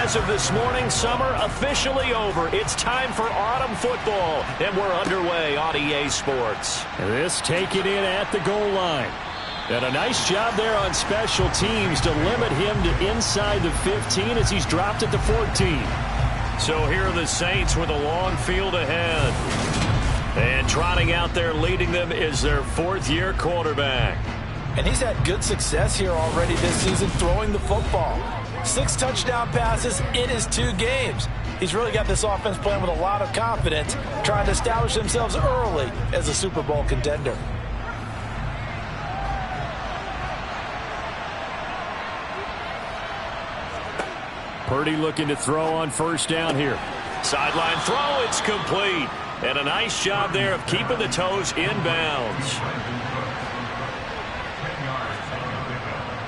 As of this morning, summer officially over. It's time for autumn football, and we're underway on EA Sports. This taken in at the goal line. And a nice job there on special teams to limit him to inside the 15 as he's dropped at the 14. So here are the Saints with a long field ahead. And trotting out there leading them is their fourth-year quarterback. And he's had good success here already this season throwing the football. 6 touchdown passes in his 2 games. He's really got this offense playing with a lot of confidence, trying to establish themselves early as a Super Bowl contender. Purdy looking to throw on first down here. Sideline throw, it's complete. And a nice job there of keeping the toes in bounds.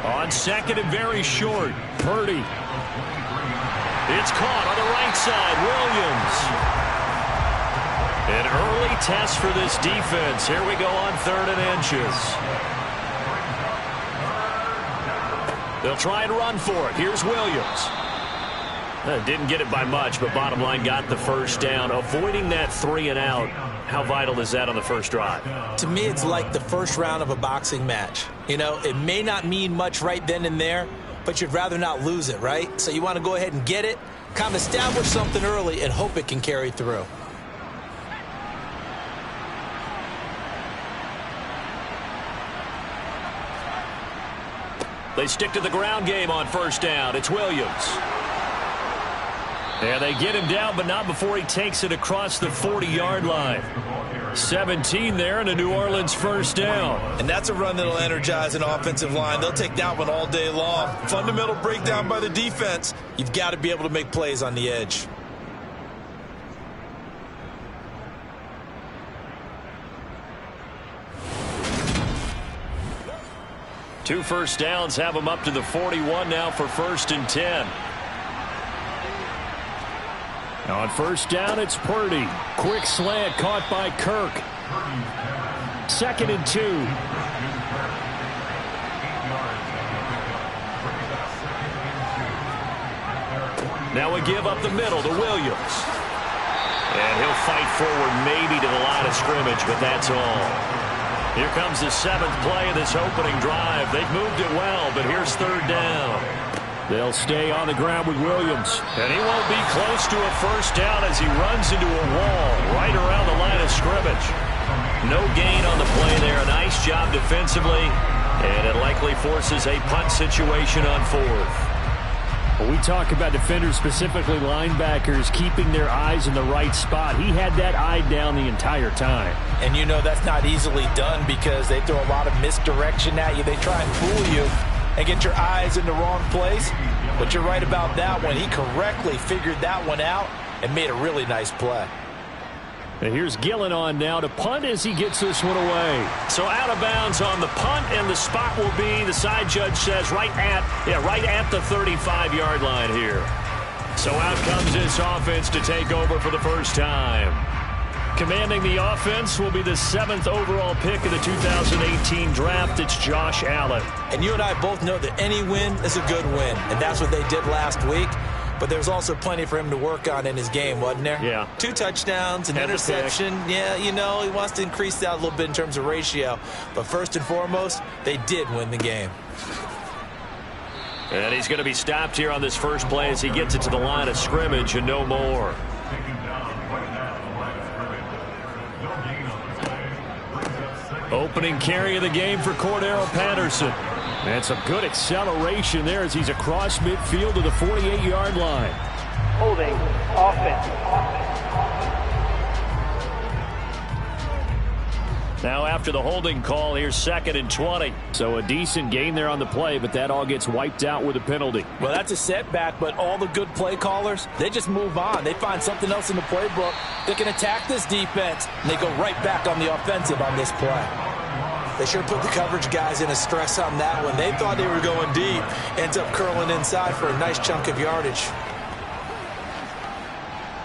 On second and very short, Purdy. It's caught on the right side, Williams. An early test for this defense. Here we go on 3rd and inches. They'll try and run for it. Here's Williams. Didn't get it by much, but bottom line got the first down. Avoiding that 3 and out. How vital is that on the first drive? To me, it's like the first round of a boxing match. You know, it may not mean much right then and there, but you'd rather not lose it, right? So you want to go ahead and get it, kind of establish something early, and hope it can carry through. They stick to the ground game on first down. It's Williams. And they get him down, but not before he takes it across the 40-yard line. 17 there and a New Orleans first down. And that's a run that'll energize an offensive line. They'll take that one all day long. Fundamental breakdown by the defense. You've got to be able to make plays on the edge. Two first downs have them up to the 41 now for 1st and 10. On first down, it's Purdy. Quick slant caught by Kirk. 2nd and 2. Now we give up the middle to Williams. And he'll fight forward maybe to the line of scrimmage, but that's all. Here comes the 7th play of this opening drive. They've moved it well, but here's 3rd down. They'll stay on the ground with Williams. And he won't be close to a first down as he runs into a wall right around the line of scrimmage. No gain on the play there. A nice job defensively. And it likely forces a punt situation on 4th. When we talk about defenders, specifically linebackers, keeping their eyes in the right spot, he had that eye down the entire time. And you know that's not easily done because they throw a lot of misdirection at you. They try and fool you and get your eyes in the wrong place. But you're right about that one. He correctly figured that one out and made a really nice play. And here's Gillen on now to punt as he gets this one away. So out of bounds on the punt, and the spot will be, the side judge says, right at the 35-yard line here. So out comes this offense to take over for the first time. Commanding the offense will be the 7th overall pick of the 2018 draft. It's Josh Allen. And you and I both know that any win is a good win, and that's what they did last week. But there's also plenty for him to work on in his game, wasn't there? Yeah. 2 touchdowns, an interception. Yeah, you know, he wants to increase that a little bit in terms of ratio. But first and foremost, they did win the game. And he's going to be stopped here on this first play as he gets it to the line of scrimmage and no more. Opening carry of the game for Cordero Patterson. And some good acceleration there as he's across midfield to the 48-yard line. Holding offense. Now after the holding call, here's 2nd and 20. So a decent gain there on the play, but that all gets wiped out with a penalty. Well, that's a setback, but all the good play callers, they just move on. They find something else in the playbook. They can attack this defense, and they go right back on the offensive on this play. They sure put the coverage guys in a stress on that one. They thought they were going deep. Ends up curling inside for a nice chunk of yardage.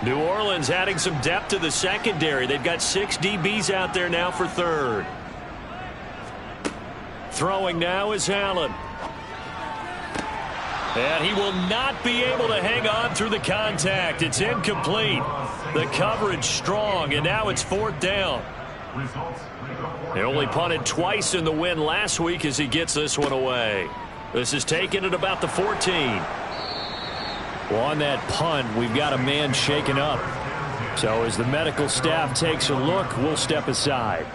New Orleans adding some depth to the secondary. They've got 6 DBs out there now for 3rd. Throwing now is Allen. And he will not be able to hang on through the contact. It's incomplete. The coverage strong, and now it's 4th down. They only punted twice in the win last week as he gets this one away. This is taken at about the 14. Well, on that punt, we've got a man shaken up. So as the medical staff takes a look, we'll step aside.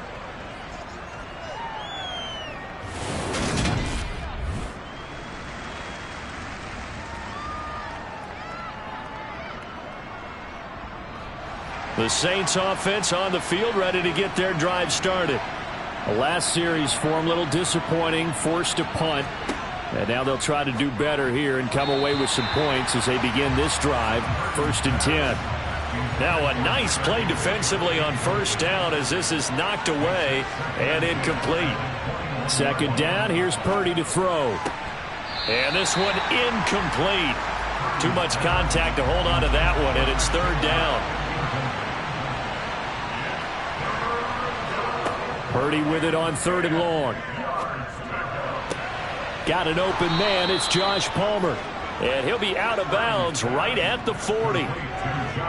The Saints offense on the field, ready to get their drive started. The last series for them, a little disappointing, forced to punt. And now they'll try to do better here and come away with some points as they begin this drive, 1st and 10. Now a nice play defensively on 1st down as this is knocked away and incomplete. 2nd down, here's Purdy to throw. And this one incomplete. Too much contact to hold on to that one, and it's 3rd down. Purdy with it on 3rd and long. Got an open man. It's Josh Palmer. And he'll be out of bounds right at the 40.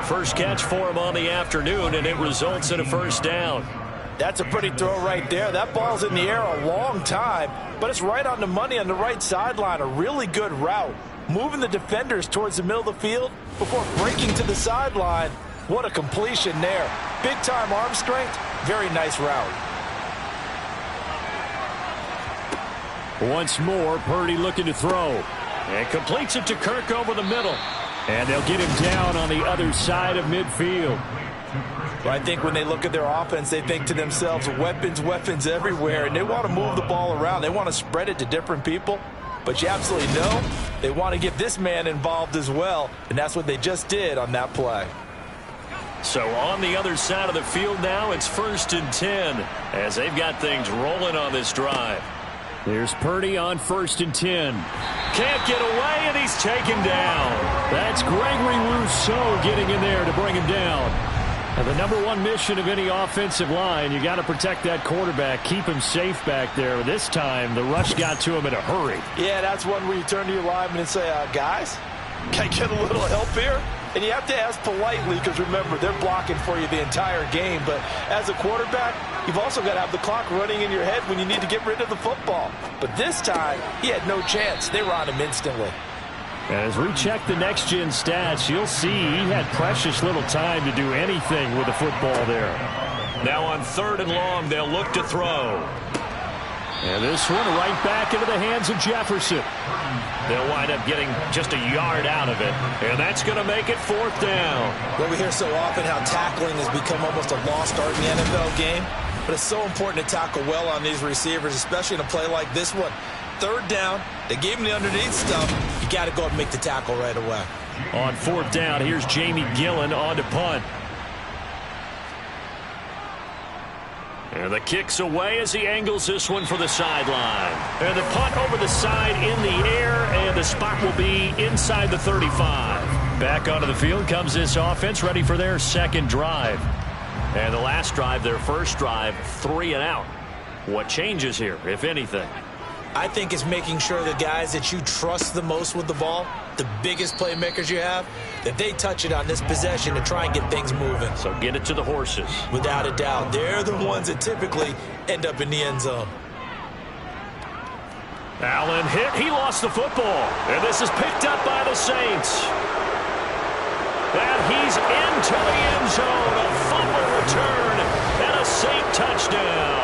First catch for him on the afternoon, and it results in a 1st down. That's a pretty throw right there. That ball's in the air a long time, but it's right on the money on the right sideline. A really good route. Moving the defenders towards the middle of the field before breaking to the sideline. What a completion there. Big-time arm strength. Very nice route. Once more, Purdy looking to throw. And completes it to Kirk over the middle. And they'll get him down on the other side of midfield. Well, I think when they look at their offense, they think to themselves, weapons, weapons everywhere. And they want to move the ball around. They want to spread it to different people. But you absolutely know they want to get this man involved as well. And that's what they just did on that play. So on the other side of the field now, it's 1st and 10 as they've got things rolling on this drive. There's Purdy on 1st and 10. Can't get away, and he's taken down. That's Gregory Rousseau getting in there to bring him down. And the #1 mission of any offensive line, you got to protect that quarterback, keep him safe back there. This time, the rush got to him in a hurry. Yeah, that's one where you turn to your lineman and say, guys, can I get a little help here? And you have to ask politely because, remember, they're blocking for you the entire game. But as a quarterback, you've also got to have the clock running in your head when you need to get rid of the football. But this time, he had no chance. They were on him instantly. As we check the next-gen stats, you'll see he had precious little time to do anything with the football there. Now on 3rd and long, they'll look to throw. And this one right back into the hands of Jefferson. They'll wind up getting just a yard out of it. And that's going to make it 4th down. Well, we hear so often how tackling has become almost a lost art in the NFL game. But it's so important to tackle well on these receivers, especially in a play like this one. 3rd down, they gave him the underneath stuff. You got to go and make the tackle right away. On 4th down, here's Jamie Gillen on to punt. And the kick's away as he angles this one for the sideline. And the punt over the side in the air, and the spot will be inside the 35. Back onto the field comes this offense, ready for their 2nd drive. And the last drive, their 1st drive, 3 and out. What changes here, if anything? I think it's making sure the guys that you trust the most with the ball, the biggest playmakers you have, that they touch it on this possession to try and get things moving. So get it to the horses. Without a doubt. They're the ones that typically end up in the end zone. Allen hit. He lost the football. And this is picked up by the Saints. And he's into the end zone. A fumble return and a Saint touchdown.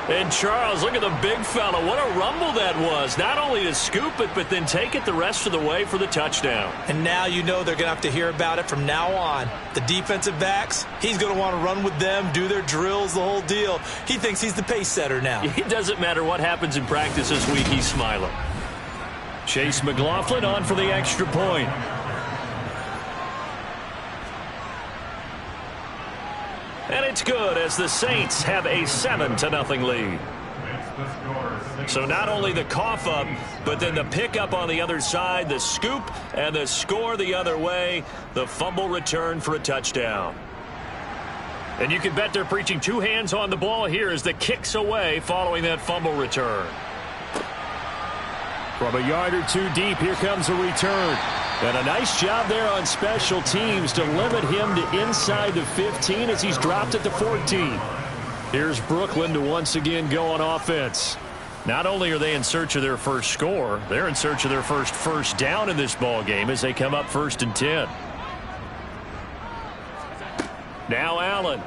And Charles, look at the big fella. What a rumble that was. Not only to scoop it, but then take it the rest of the way for the touchdown. And now you know they're going to have to hear about it from now on. The defensive backs, he's going to want to run with them, do their drills, the whole deal. He thinks he's the pace setter now. It doesn't matter what happens in practice this week, he's smiling. Chase McLaughlin on for the extra point. And it's good as the Saints have a 7-0 lead. So not only the cough up, but then the pickup on the other side, the scoop, and the score the other way, the fumble return for a touchdown. And you can bet they're preaching 2 hands on the ball here as the kick's away following that fumble return. From a yard or two deep, here comes a return. And a nice job there on special teams to limit him to inside the 15 as he's dropped at the 14. Here's Brooklyn to once again go on offense. Not only are they in search of their first score, they're in search of their first down in this ball game as they come up 1st and 10. Now Allen.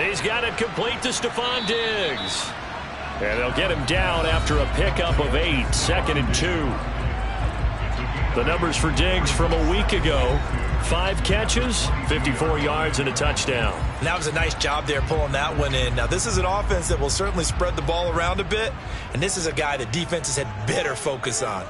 He's got it complete to Stephon Diggs. And they'll get him down after a pickup of 8, 2nd and 2. The numbers for Diggs from a week ago: 5 catches, 54 yards, and a touchdown. And that was a nice job there pulling that one in. Now, this is an offense that will certainly spread the ball around a bit, and this is a guy that defenses had better focus on.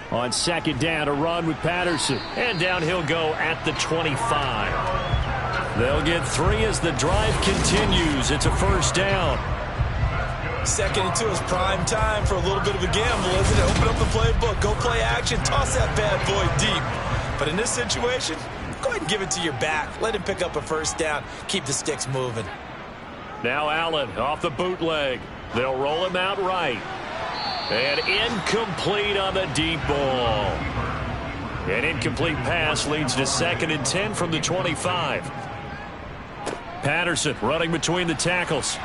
On 2nd down, a run with Patterson. And down he'll go at the 25. They'll get 3 as the drive continues. It's a 1st down. 2nd and 2 is prime time for a little bit of a gamble, isn't it? Open up the playbook, go play action, toss that bad boy deep. But in this situation, go ahead and give it to your back. Let him pick up a 1st down. Keep the sticks moving. Now Allen off the bootleg. They'll roll him out right. And incomplete on the deep ball. An incomplete pass leads to 2nd and 10 from the 25. Patterson running between the tackles.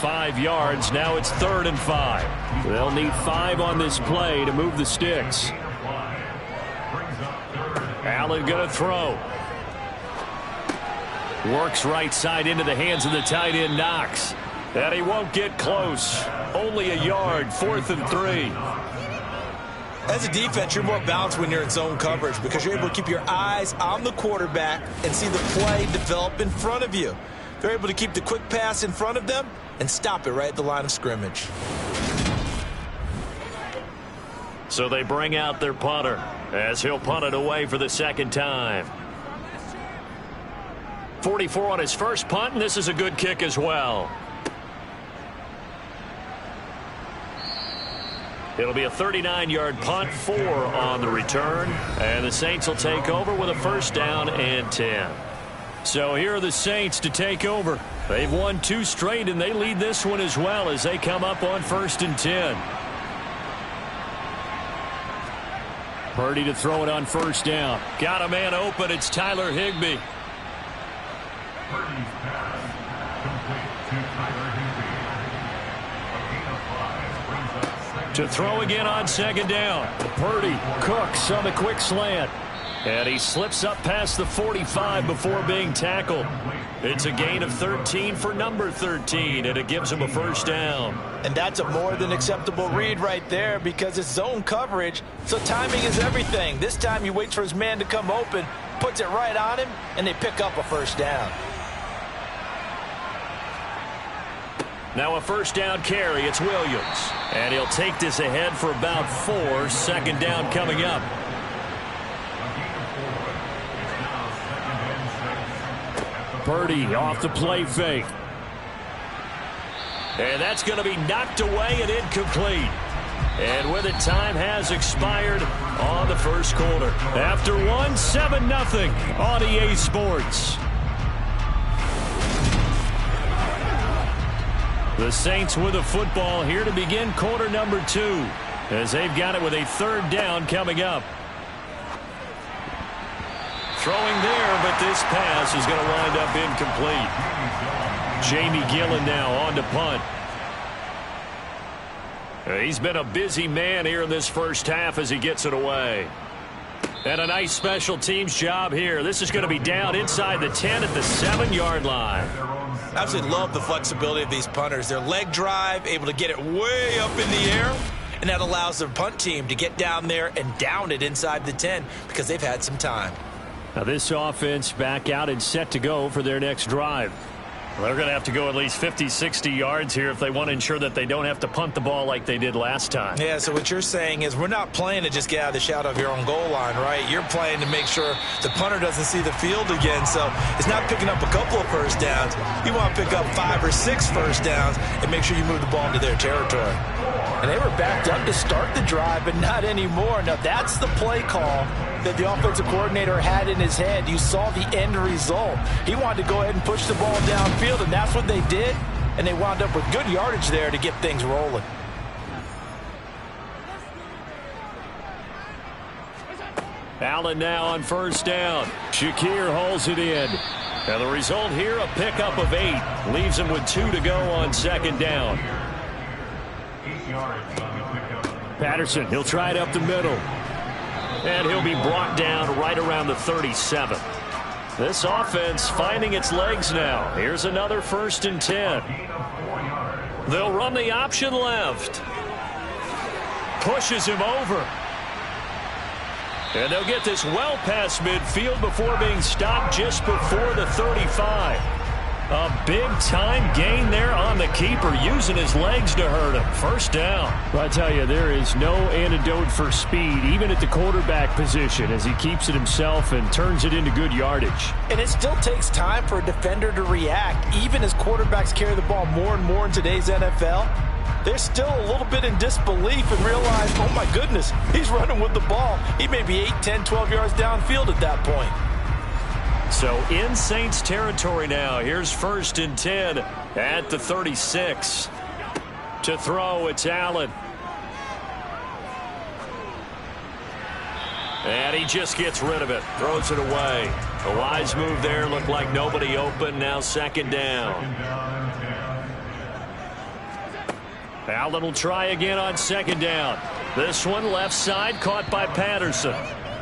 5 yards. Now it's 3rd and 5. They'll need 5 on this play to move the sticks. Allen going to throw. Works right side into the hands of the tight end Knox. And he won't get close. Only a yard. 4th and 3. As a defense, you're more balanced when you're in zone coverage because you're able to keep your eyes on the quarterback and see the play develop in front of you. They're able to keep the quick pass in front of them and stop it right at the line of scrimmage. So they bring out their punter as he'll punt it away for the 2nd time. 44 on his first punt, and this is a good kick as well. It'll be a 39-yard punt, 4 on the return, and the Saints will take over with a 1st down and 10. So here are the Saints to take over. They've won 2 straight, and they lead this one as well as they come up on 1st and 10. Purdy to throw it on 1st down. Got a man open. It's Tyler Higbee. Purdy's pass complete to Tyler Higbee. To throw again on 2nd down. Purdy, Cooks on the quick slant. And he slips up past the 45 before being tackled. It's a gain of 13 for number 13, and it gives him a 1st down. And that's a more than acceptable read right there because it's zone coverage, so timing is everything. This time he waits for his man to come open, puts it right on him, and they pick up a 1st down. Now a 1st down carry. It's Williams. And he'll take this ahead for about 4. 2nd down coming up. Purdy off the play fake. And that's going to be knocked away and incomplete. And with it, time has expired on the 1st quarter. After 1, 7-0 on EA Sports. The Saints with a football here to begin quarter number 2 as they've got it with a 3rd down coming up. Throwing there, but this pass is going to wind up incomplete. Jamie Gillen now on to punt. He's been a busy man here in this 1st half as he gets it away. And a nice special teams job here. This is going to be down inside the 10 at the 7-yard line. I absolutely love the flexibility of these punters. Their leg drive, able to get it way up in the air, and that allows their punt team to get down there and down it inside the 10 because they've had some time. Now this offense back out and set to go for their next drive. Well, they're going to have to go at least 50, 60 yards here if they want to ensure that they don't have to punt the ball like they did last time. Yeah, so what you're saying is we're not playing to just get out of the shadow of your own goal line, right? You're playing to make sure the punter doesn't see the field again. So it's not picking up a couple of 1st downs. You want to pick up 5 or 6 1st downs and make sure you move the ball into their territory. And they were backed up to start the drive, but not anymore. Now that's the play call that the offensive coordinator had in his head. You saw the end result. He wanted to go ahead and push the ball downfield, and that's what they did, and they wound up with good yardage there to get things rolling. Allen now on first down. Shakir hauls it in. And the result here, a pickup of 8. Leaves him with 2 to go on second down. 8 yards on the pickup. Patterson, he'll try it up the middle. And he'll be brought down right around the 37. This offense finding its legs now. Here's another 1st and 10. They'll run the option left. Pushes him over. And they'll get this well past midfield before being stopped just before the 35. A big-time gain there on the keeper, using his legs to hurt him. First down. Well, I tell you, there is no antidote for speed, even at the quarterback position, as he keeps it himself and turns it into good yardage. And it still takes time for a defender to react, even as quarterbacks carry the ball more and more in today's NFL. They're still a little bit in disbelief and realize, oh my goodness, he's running with the ball. He may be 8, 10, 12 yards downfield at that point. So in Saints territory now. Here's 1st and 10 at the 36. To throw, it's Allen. And he just gets rid of it. Throws it away. A wise move there. Looked like nobody open. Now second down. Allen will try again on second down. This one left side caught by Patterson.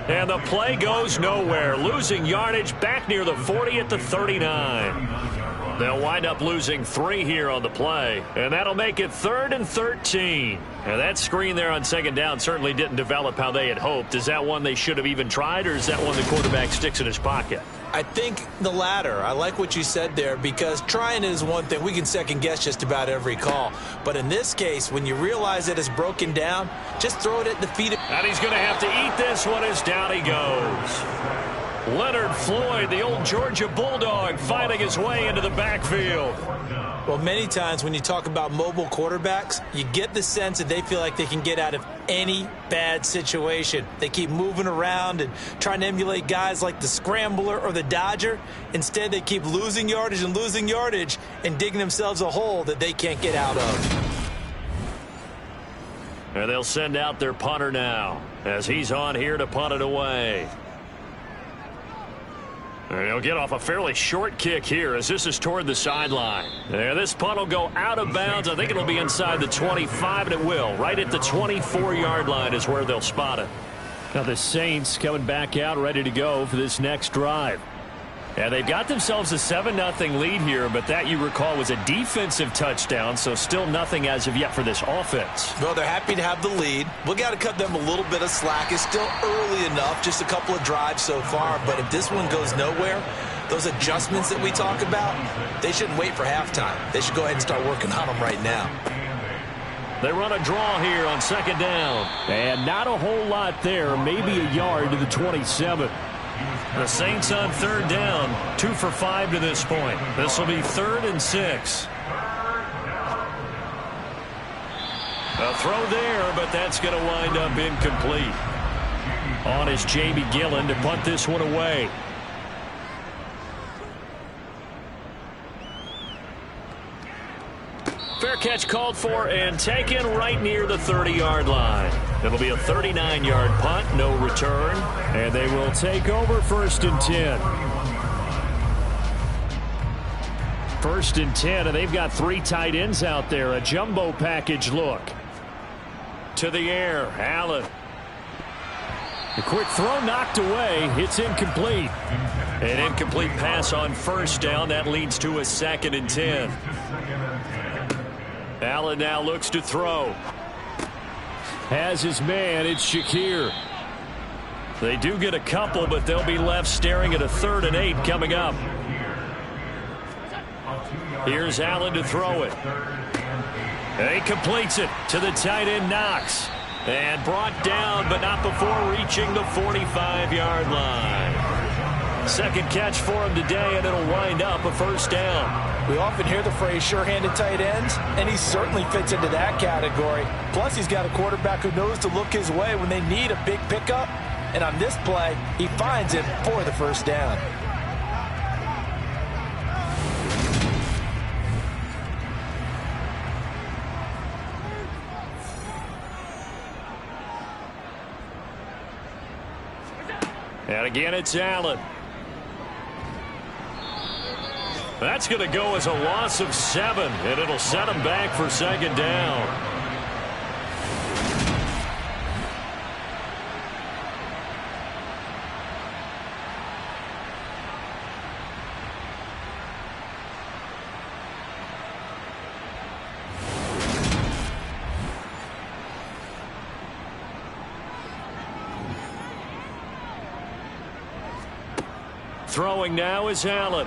And the play goes nowhere. Losing yardage back near the 40 at the 39. They'll wind up losing 3 here on the play. And that'll make it 3rd and 13. And that screen there on second down certainly didn't develop how they had hoped. Is that one they should have even tried, or is that one the quarterback sticks in his pocket? I think the latter. I like what you said there, because trying is one thing. We can second guess just about every call. But in this case, when you realize that it's broken down, just throw it at the feet. And he's going to have to eat this one as down he goes. Leonard Floyd, the old Georgia Bulldog, fighting his way into the backfield. Well, many times when you talk about mobile quarterbacks, you get the sense that they feel like they can get out of any bad situation. They keep moving around and trying to emulate guys like the Scrambler or the Dodger. Instead, they keep losing yardage and digging themselves a hole that they can't get out of. And they'll send out their punter now as he's on here to punt it away. And he'll get off a fairly short kick here as this is toward the sideline. And this punt will go out of bounds. I think it'll be inside the 25, and it will. Right at the 24-yard line is where they'll spot it. Now the Saints coming back out ready to go for this next drive. And they've got themselves a 7-0 lead here, but that, you recall, was a defensive touchdown, so still nothing as of yet for this offense. Well, they're happy to have the lead. We got to cut them a little bit of slack. It's still early enough, just a couple of drives so far, but if this one goes nowhere, those adjustments that we talk about, they shouldn't wait for halftime. They should go ahead and start working on them right now. They run a draw here on second down. And not a whole lot there, maybe a yard to the 27. The Saints on third down, 2 for 5 to this point. This will be 3rd and 6. A throw there, but that's going to wind up incomplete. On is Jamie Gillen to punt this one away. Fair catch called for and taken right near the 30-yard line. It'll be a 39-yard punt, no return, and they will take over 1st and 10. 1st and 10, and they've got 3 tight ends out there. A jumbo package look. To the air, Allen. A quick throw knocked away. It's incomplete. An incomplete pass on first down. That leads to a 2nd and 10. Allen now looks to throw. Has his man. It's Shakir. They do get a couple, but they'll be left staring at a 3rd and 8 coming up. Here's Allen to throw it. And he completes it to the tight end, Knox. And brought down, but not before reaching the 45-yard line. Second catch for him today, and it'll wind up a 1st down. We often hear the phrase sure-handed tight ends, and he certainly fits into that category. Plus, he's got a quarterback who knows to look his way when they need a big pickup. And on this play, he finds it for the 1st down. And again, it's Allen. That's going to go as a loss of 7, and it'll set him back for second down. Throwing now is Allen.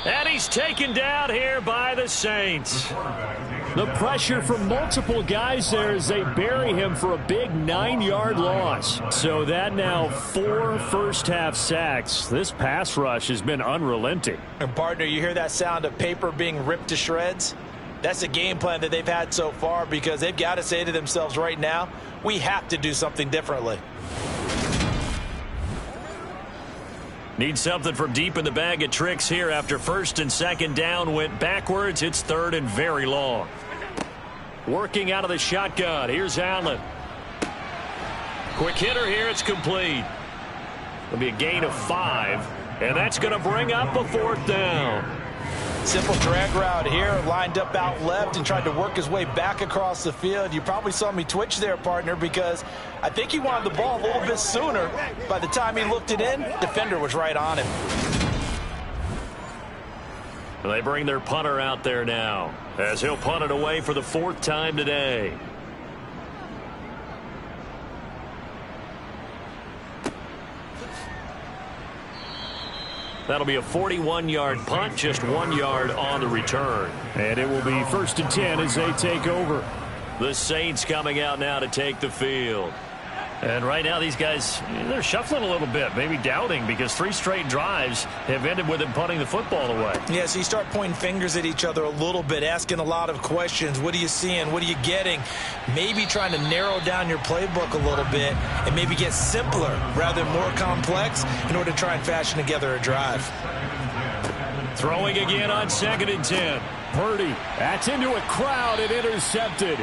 And he's taken down here by the Saints. The pressure from multiple guys there as they bury him for a big 9-yard loss. So that now 4 first-half sacks. This pass rush has been unrelenting. And, partner, you hear that sound of paper being ripped to shreds? That's a game plan that they've had so far because they've got to say to themselves right now, we have to do something differently. Need something from deep in the bag of tricks here after first and second down went backwards. It's third and very long. Working out of the shotgun. Here's Allen. Quick hitter here. It's complete. It'll be a gain of 5. And that's going to bring up a 4th down. Simple drag route here, lined up out left and tried to work his way back across the field. You probably saw me twitch there, partner, because I think he wanted the ball a little bit sooner. By the time he looked it in, defender was right on him. They bring their punter out there now as he'll punt it away for the 4th time today. That'll be a 41-yard punt, just 1 yard on the return. And it will be 1st and 10 as they take over. The Saints coming out now to take the field. And right now these guys, they're shuffling a little bit, maybe doubting, because 3 straight drives have ended with them punting the football away. Yeah, so you start pointing fingers at each other a little bit, asking a lot of questions. What are you seeing? What are you getting? Maybe trying to narrow down your playbook a little bit and maybe get simpler rather than more complex in order to try and fashion together a drive. Throwing again on 2nd and 10. Purdy, that's into a crowd and intercepted.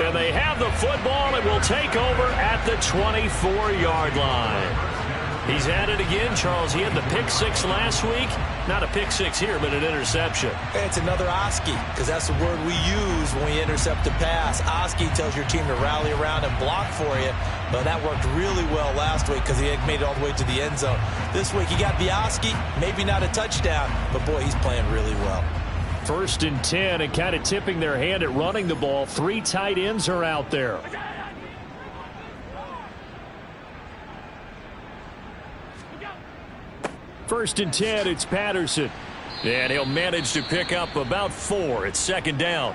And they have the football and will take over at the 24-yard line. He's at it again, Charles. He had the pick 6 last week. Not a pick 6 here, but an interception. It's another Oski, because that's the word we use when we intercept a pass. Oski tells your team to rally around and block for you. But that worked really well last week because he had made it all the way to the end zone. This week he got the Oski, maybe not a touchdown, but boy, he's playing really well. 1st and 10 and kind of tipping their hand at running the ball. 3 tight ends are out there. First and 10, it's Patterson. And he'll manage to pick up about 4. It's 2nd down.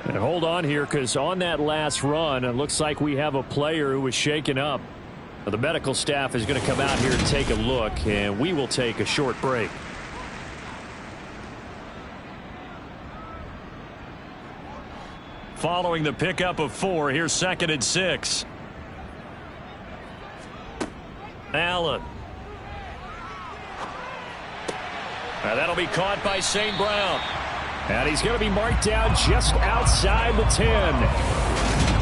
And hold on here, because on that last run, it looks like we have a player who was shaken up. The medical staff is going to come out here and take a look, and we will take a short break. Following the pickup of 4, here's 2nd and 6. Allen. That'll be caught by St. Brown. And he's going to be marked down just outside the 10.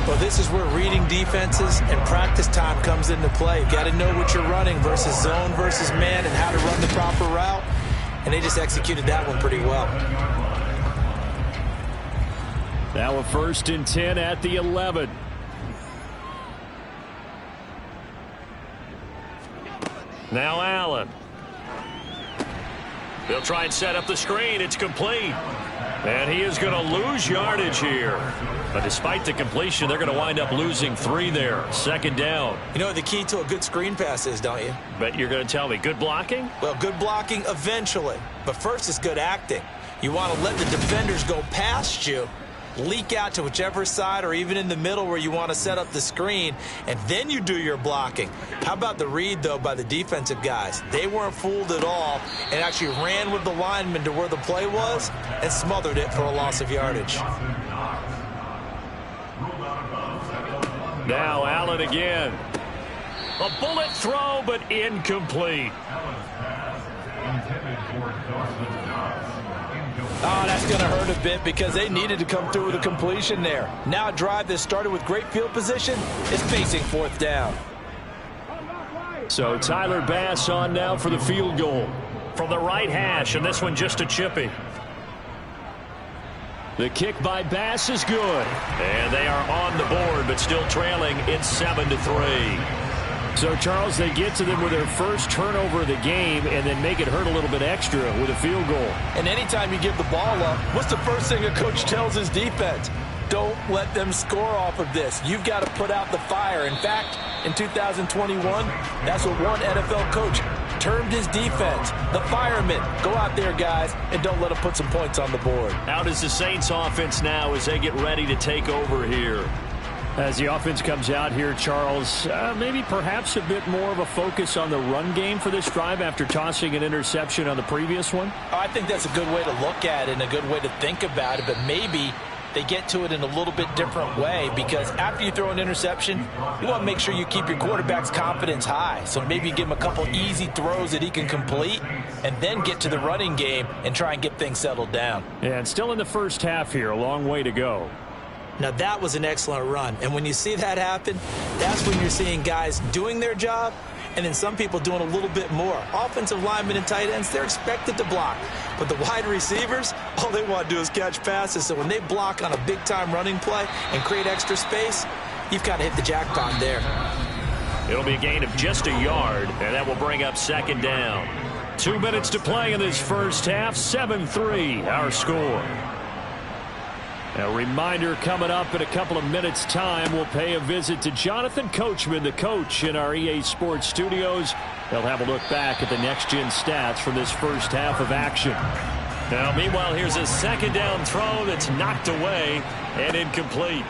Well, this is where reading defenses and practice time comes into play. Got to know what you're running versus zone versus man and how to run the proper route. And they just executed that one pretty well. Now a 1st and 10 at the 11. Now Allen. They'll try and set up the screen. It's complete. And he is going to lose yardage here. But despite the completion, they're going to wind up losing 3 there. 2nd down. You know what the key to a good screen pass is, don't you? But you're going to tell me, good blocking? Well, good blocking eventually. But first is good acting. You want to let the defenders go past you, leak out to whichever side or even in the middle where you want to set up the screen, and then you do your blocking. How about the read, though, by the defensive guys? They weren't fooled at all and actually ran with the lineman to where the play was and smothered it for a loss of yardage. Now Allen again. A bullet throw, but incomplete. Oh, that's going to hurt a bit because they needed to come through with a completion there. Now a drive that started with great field position is facing 4th down. So Tyler Bass on now for the field goal. From the right hash, and this one just a chippy. The kick by Bass is good. And they are on the board, but still trailing. It's 7-3. So, Charles, they get to them with their first turnover of the game and then make it hurt a little bit extra with a field goal. And anytime you give the ball up, what's the first thing a coach tells his defense? Don't let them score off of this. You've got to put out the fire. In fact, in 2021, that's what one NFL coach termed his defense. The firemen. Go out there, guys, and don't let them put some points on the board. How does the Saints offense now as they get ready to take over here? As the offense comes out here, Charles, maybe perhaps a bit more of a focus on the run game for this drive after tossing an interception on the previous one? I think that's a good way to look at it and a good way to think about it, but maybe they get to it in a little bit different way, because after you throw an interception, you want to make sure you keep your quarterback's confidence high. So maybe you give him a couple easy throws that he can complete and then get to the running game and try and get things settled down. Yeah, and still in the first half here, a long way to go. Now, that was an excellent run. And when you see that happen, that's when you're seeing guys doing their job and then some people doing a little bit more. Offensive linemen and tight ends, they're expected to block. But the wide receivers, all they want to do is catch passes. So when they block on a big-time running play and create extra space, you've got to hit the jackpot there. It'll be a gain of just a yard, and that will bring up second down. 2 minutes to play in this first half. 7-3, our score. A reminder coming up in a couple of minutes' time. We'll pay a visit to Jonathan Coachman, the coach in our EA Sports studios. They'll have a look back at the next-gen stats from this first half of action. Now, meanwhile, here's a second down throw that's knocked away and incomplete.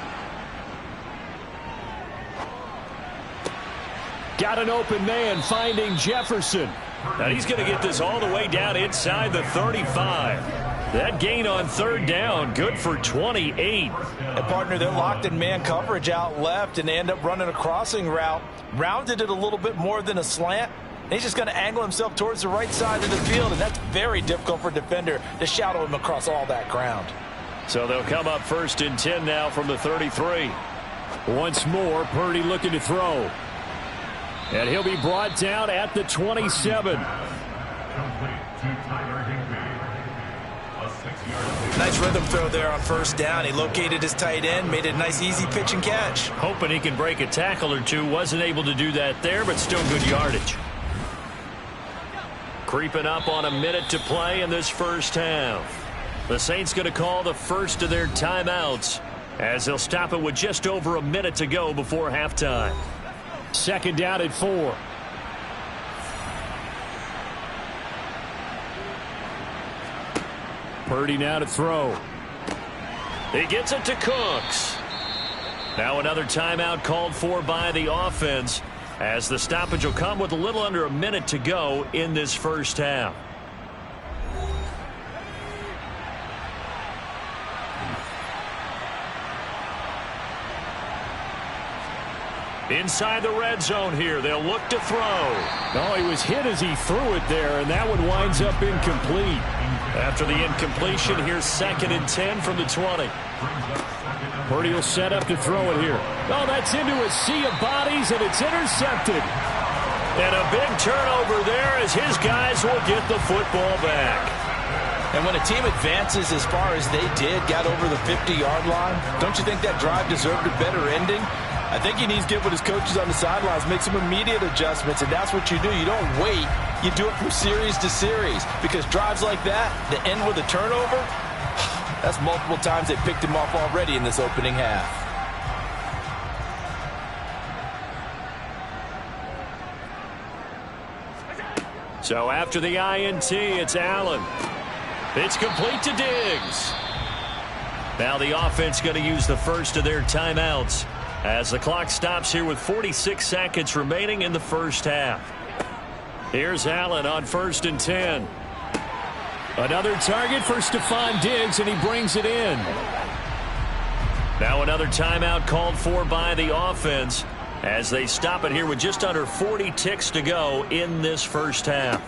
Got an open man finding Jefferson. Now he's going to get this all the way down inside the 35. That gain on third down, good for 28. A partner that locked in man coverage out left, and they end up running a crossing route. Rounded it a little bit more than a slant. And he's just going to angle himself towards the right side of the field, and that's very difficult for a defender to shadow him across all that ground. So they'll come up 1st and 10 now from the 33. Once more, Purdy looking to throw. And he'll be brought down at the 27. Nice rhythm throw there on first down. He located his tight end, made it a nice easy pitch and catch. Hoping he can break a tackle or two. Wasn't able to do that there, but still good yardage. Creeping up on a minute to play in this first half. The Saints going to call the first of their timeouts as they'll stop it with just over a minute to go before halftime. Second down at 4. Purdy now to throw. He gets it to Cooks. Now another timeout called for by the offense as the stoppage will come with a little under a minute to go in this first half. Inside the red zone here, they'll look to throw. Oh, he was hit as he threw it there, and that one winds up incomplete. After the incompletion, here's 2nd and 10 from the 20. Purdy will set up to throw it here. Oh, that's into a sea of bodies, and it's intercepted. And a big turnover there as his guys will get the football back. And when a team advances as far as they did, got over the 50-yard line, don't you think that drive deserved a better ending? I think he needs to get with his coaches on the sidelines, make some immediate adjustments, and that's what you do. You don't wait. You do it from series to series, because drives like that, that end with a turnover, that's multiple times they picked him off already in this opening half. So after the INT, it's Allen. It's complete to Diggs. Now the offense going to use the first of their timeouts as the clock stops here with 46 seconds remaining in the first half. Here's Allen on 1st and 10. Another target for Stephon Diggs, and he brings it in. Now another timeout called for by the offense as they stop it here with just under 40 ticks to go in this first half.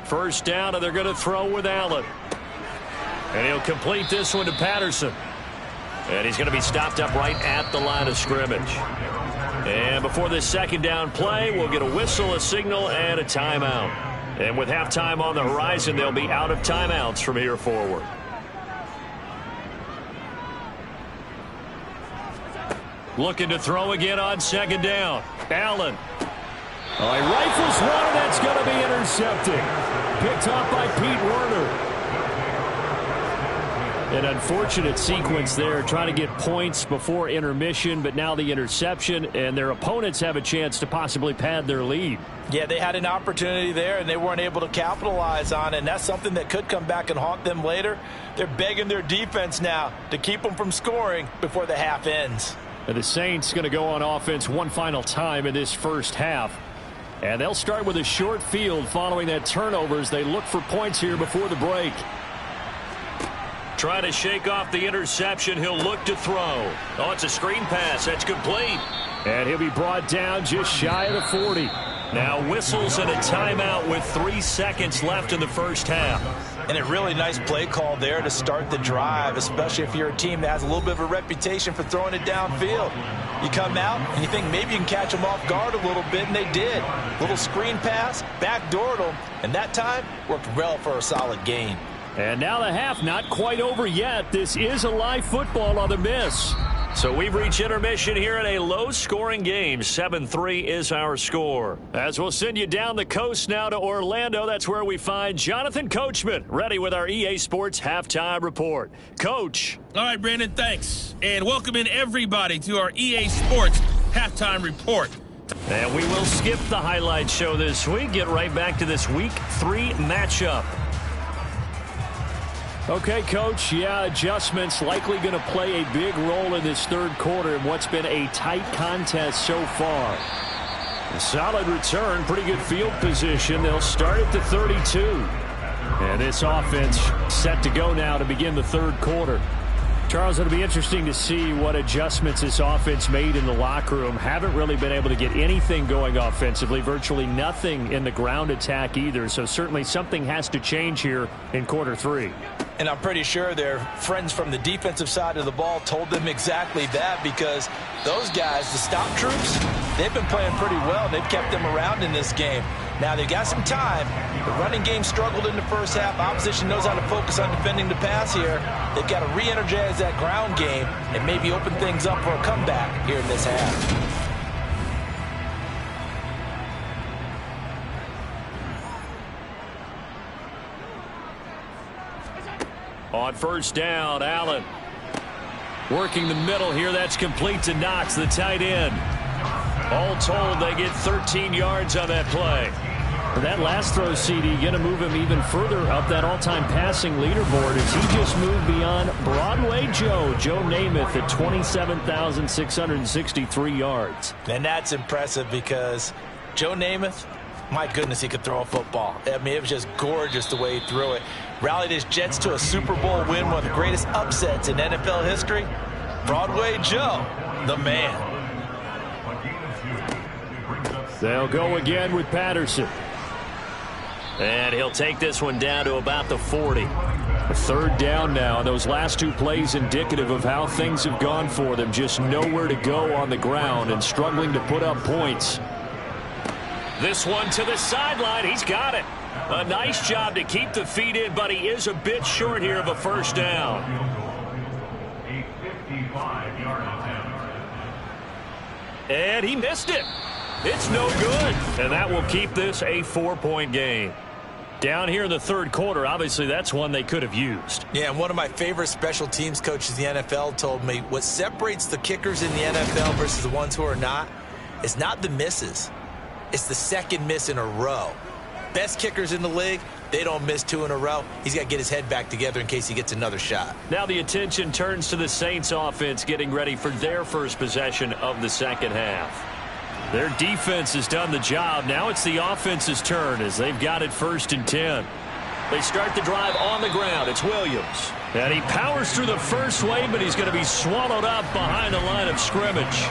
First down, and they're going to throw with Allen. And he'll complete this one to Patterson. And he's going to be stopped up right at the line of scrimmage. And before this second down play, we'll get a whistle, a signal, and a timeout. And with halftime on the horizon, they'll be out of timeouts from here forward. Looking to throw again on second down. Allen. He rifles one, and that's going to be intercepted. Picked off by Pete Werner. An unfortunate sequence there, trying to get points before intermission, but now the interception, and their opponents have a chance to possibly pad their lead. Yeah, they had an opportunity there, and they weren't able to capitalize on it, and that's something that could come back and haunt them later. They're begging their defense now to keep them from scoring before the half ends. And the Saints going to go on offense one final time in this first half. And they'll start with a short field following that turnover as they look for points here before the break. Trying to shake off the interception. He'll look to throw. Oh, it's a screen pass. That's complete. And he'll be brought down just shy of the 40. Now whistles and a timeout with 3 seconds left in the first half. And a really nice play call there to start the drive, especially if you're a team that has a little bit of a reputation for throwing it downfield. You come out and you think maybe you can catch them off guard a little bit, and they did. Little screen pass, backdoored them, and that time worked well for a solid gain. And now the half not quite over yet. This is a live football on the miss. So we've reached intermission here in a low-scoring game. 7-3 is our score. As we'll send you down the coast now to Orlando, that's where we find Jonathan Coachman, ready with our EA Sports Halftime Report. Coach. All right, Brandon, thanks. And welcome in everybody to our EA Sports Halftime Report. And we will skip the highlight show this week. Get right back to this Week 3 matchup. Okay, Coach, adjustments likely going to play a big role in this third quarter in what's been a tight contest so far. A solid return, pretty good field position. They'll start at the 32. And this offense set to go now to begin the third quarter. Charles, it'll be interesting to see what adjustments this offense made in the locker room. Haven't really been able to get anything going offensively, virtually nothing in the ground attack either. So certainly something has to change here in quarter 3. And I'm pretty sure their friends from the defensive side of the ball told them exactly that, because those guys, the stop troops, they've been playing pretty well. They've kept them around in this game. Now, they've got some time. The running game struggled in the first half. Opposition knows how to focus on defending the pass here. They've got to re-energize that ground game and maybe open things up for a comeback here in this half. On first down, Allen. Working the middle here. That's complete to Knox, the tight end. All told, they get 13 yards on that play. For that last throw, CD, going to move him even further up that all-time passing leaderboard as he just moved beyond Broadway Joe Namath at 27,663 yards. And that's impressive because Joe Namath, my goodness, he could throw a football. I mean, it was just gorgeous the way he threw it. Rallied his Jets to a Super Bowl win, one of the greatest upsets in NFL history. Broadway Joe, the man. They'll go again with Patterson. And he'll take this one down to about the 40. A third down now. Those last two plays indicative of how things have gone for them. Just nowhere to go on the ground and struggling to put up points. This one to the sideline. He's got it. A nice job to keep the feet in, but he is a bit short here of a first down. A 55-yard attempt. And he missed it. It's no good. And that will keep this a 4-point game. Down here in the third quarter, obviously that's one they could have used. Yeah, and one of my favorite special teams coaches in the NFL told me what separates the kickers in the NFL versus the ones who are not is not the misses. It's the second miss in a row. Best kickers in the league, they don't miss 2 in a row. He's got to get his head back together in case he gets another shot. Now the attention turns to the Saints offense getting ready for their first possession of the second half. Their defense has done the job. Now it's the offense's turn as they've got it 1st and 10. They start the drive on the ground. It's Williams. And he powers through the first wave, but he's going to be swallowed up behind the line of scrimmage.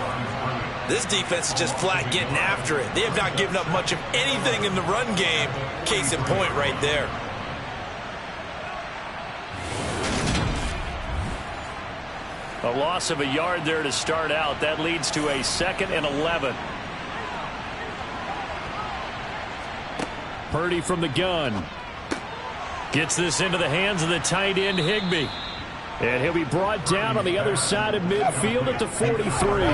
This defense is just flat getting after it. They have not given up much of anything in the run game. Case in point right there. A loss of a yard there to start out. That leads to a 2nd and 11. Purdy from the gun. Gets this into the hands of the tight end, Higbee. And he'll be brought down on the other side of midfield at the 43.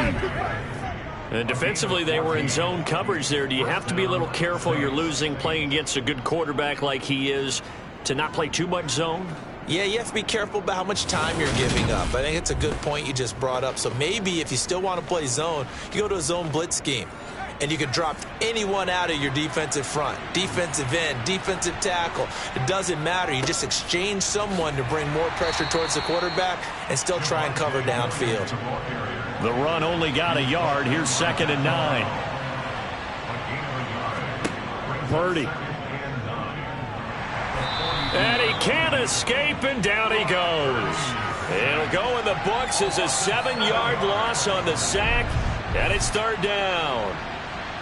And defensively, they were in zone coverage there. Do you have to be a little careful? You're losing playing against a good quarterback like he is to not play too much zone? Yeah, you have to be careful about how much time you're giving up. I think it's a good point you just brought up. So maybe if you still want to play zone, you go to a zone blitz scheme. And you can drop anyone out of your defensive front, defensive end, defensive tackle. It doesn't matter. You just exchange someone to bring more pressure towards the quarterback and still try and cover downfield. The run only got a yard. Here's 2nd and 9. Purdy. And he can't escape, and down he goes. It'll go in the books as a 7-yard loss on the sack, and it's 3rd down.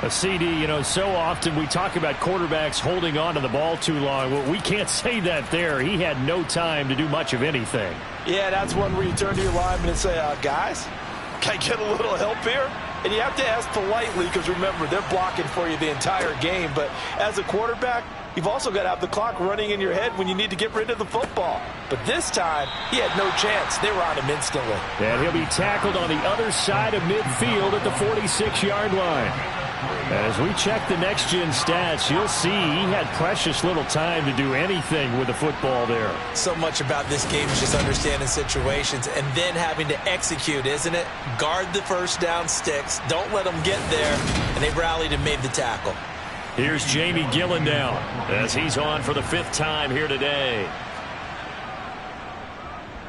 A CD, so often we talk about quarterbacks holding on to the ball too long. Well, we can't say that there. He had no time to do much of anything. Yeah, that's one where you turn to your lineman and say, guys, can I get a little help here? And you have to ask politely because, remember, they're blocking for you the entire game. But as a quarterback, you've also got to have the clock running in your head when you need to get rid of the football. But this time, he had no chance. They were on him instantly. And he'll be tackled on the other side of midfield at the 46-yard line. As we check the next-gen stats, you'll see he had precious little time to do anything with the football there. So much about this game is just understanding situations and then having to execute, isn't it? Guard the first down sticks. Don't let them get there. And they rallied and made the tackle. Here's Jamie Gillen now as he's on for the 5th time here today.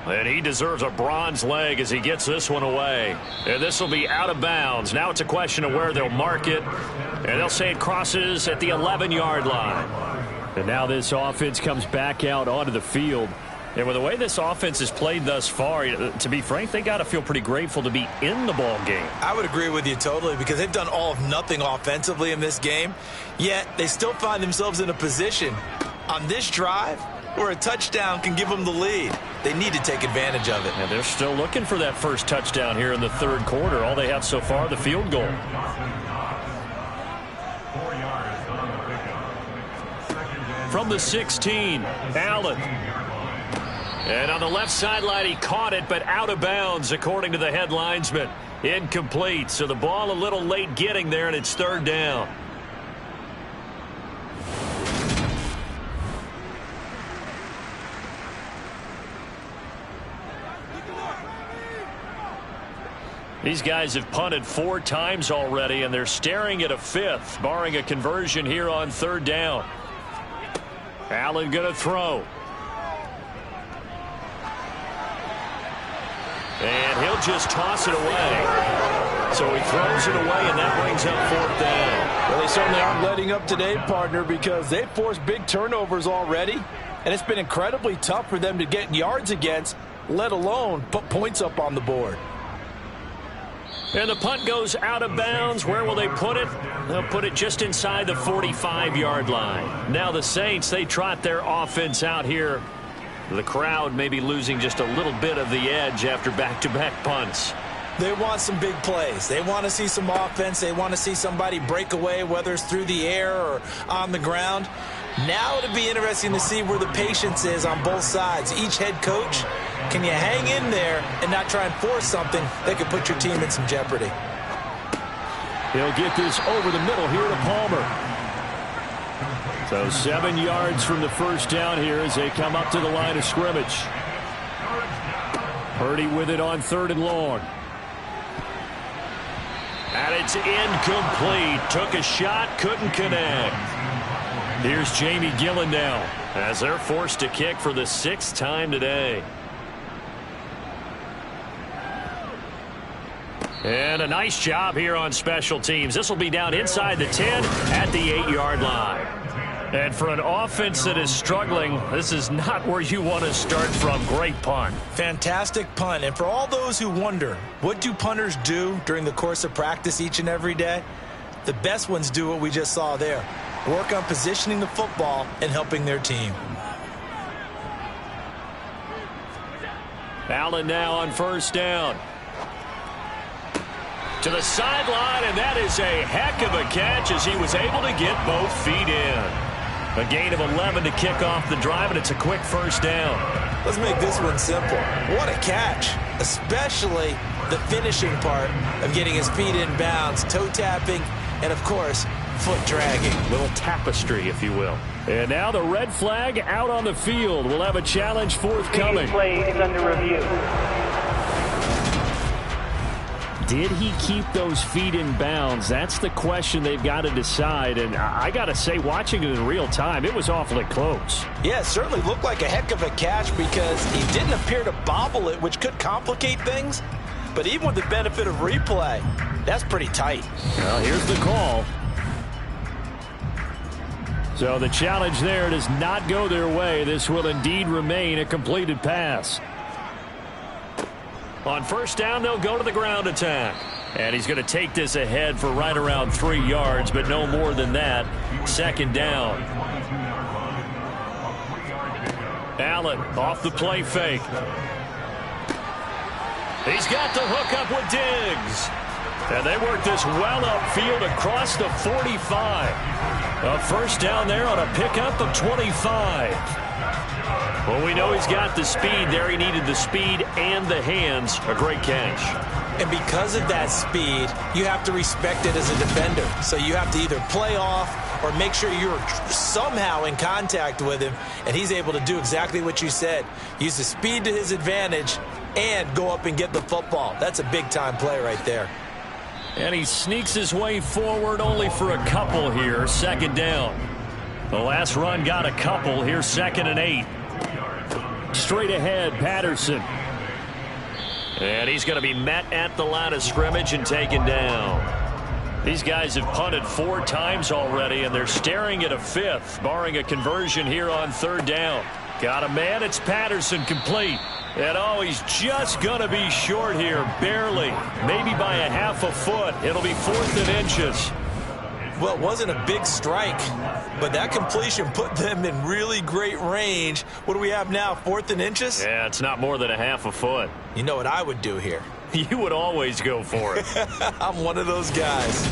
And he deserves a bronze leg as he gets this one away. And this will be out of bounds. Now it's a question of where they'll mark it. And they'll say it crosses at the 11-yard line. And now this offense comes back out onto the field. And with the way this offense has played thus far, to be frank, they got to feel pretty grateful to be in the ball game. I would agree with you totally because they've done all of nothing offensively in this game. Yet they still find themselves in a position on this drive where a touchdown can give them the lead. They need to take advantage of it. And they're still looking for that first touchdown here in the 3rd quarter. All they have so far, the field goal. From the 16, Allen. And on the left sideline, he caught it, but out of bounds, according to the head linesman. Incomplete, so the ball a little late getting there, and it's 3rd down. These guys have punted 4 times already, and they're staring at a 5th, barring a conversion here on 3rd down. Allen going to throw. And he'll just toss it away. So he throws it away, and that brings up 4th down. Well, they certainly aren't letting up today, partner, because they've forced big turnovers already, and it's been incredibly tough for them to get yards against, let alone put points up on the board. And the punt goes out of bounds. Where will they put it? They'll put it just inside the 45-yard line. Now the Saints, they trot their offense out here. The crowd may be losing just a little bit of the edge after back-to-back punts. They want some big plays. They want to see some offense. They want to see somebody break away, whether it's through the air or on the ground. Now it'll be interesting to see where the patience is on both sides. Each head coach, can you hang in there and not try and force something that could put your team in some jeopardy? He'll get this over the middle here to Palmer. So 7 yards from the first down here as they come up to the line of scrimmage. Purdy with it on 3rd and long. And it's incomplete. Took a shot, couldn't connect. Here's Jamie Gillen now as they're forced to kick for the 6th time today. And a nice job here on special teams. This will be down inside the 10 at the 8-yard line. And for an offense that is struggling, this is not where you want to start from. Great punt. Fantastic punt. And for all those who wonder, what do punters do during the course of practice each and every day? The best ones do what we just saw there. Work on positioning the football and helping their team. Allen now on first down. To the sideline, and that is a heck of a catch as he was able to get both feet in. A gain of 11 to kick off the drive, and it's a quick first down. Let's make this one simple. What a catch, especially the finishing part of getting his feet in bounds, toe tapping, and of course, foot dragging. Little tapestry, if you will. And now the red flag out on the field. We'll have a challenge forthcoming. Play is under review. Did he keep those feet in bounds? That's the question they've got to decide. And I got to say, watching it in real time, it was awfully close. Yeah, it certainly looked like a heck of a catch because he didn't appear to bobble it, which could complicate things. But even with the benefit of replay, that's pretty tight. Well, here's the call. So the challenge there does not go their way. This will indeed remain a completed pass. On first down, they'll go to the ground attack. And he's going to take this ahead for right around 3 yards, but no more than that. Second down. Allen off the play fake. He's got the hook up with Diggs. And they work this well upfield across the 45. A first down there on a pickup of 25. Well, we know he's got the speed there. He needed the speed and the hands. A great catch. And because of that speed, you have to respect it as a defender. So you have to either play off or make sure you're somehow in contact with him. And he's able to do exactly what you said. Use the speed to his advantage and go up and get the football. That's a big-time play right there. And he sneaks his way forward only for a couple here. Second down. The last run got a couple. Here's 2nd and 8. Straight ahead, Patterson. And he's going to be met at the line of scrimmage and taken down. These guys have punted 4 times already, and they're staring at a 5th, barring a conversion here on 3rd down. Got a man. It's Patterson, complete. And oh, he's just going to be short here, barely. Maybe by a half a foot. It'll be 4th and inches. Well, it wasn't a big strike, but that completion put them in really great range. What do we have now, 4th and inches? Yeah, it's not more than a half a foot. You know what I would do here? You would always go for it. I'm one of those guys.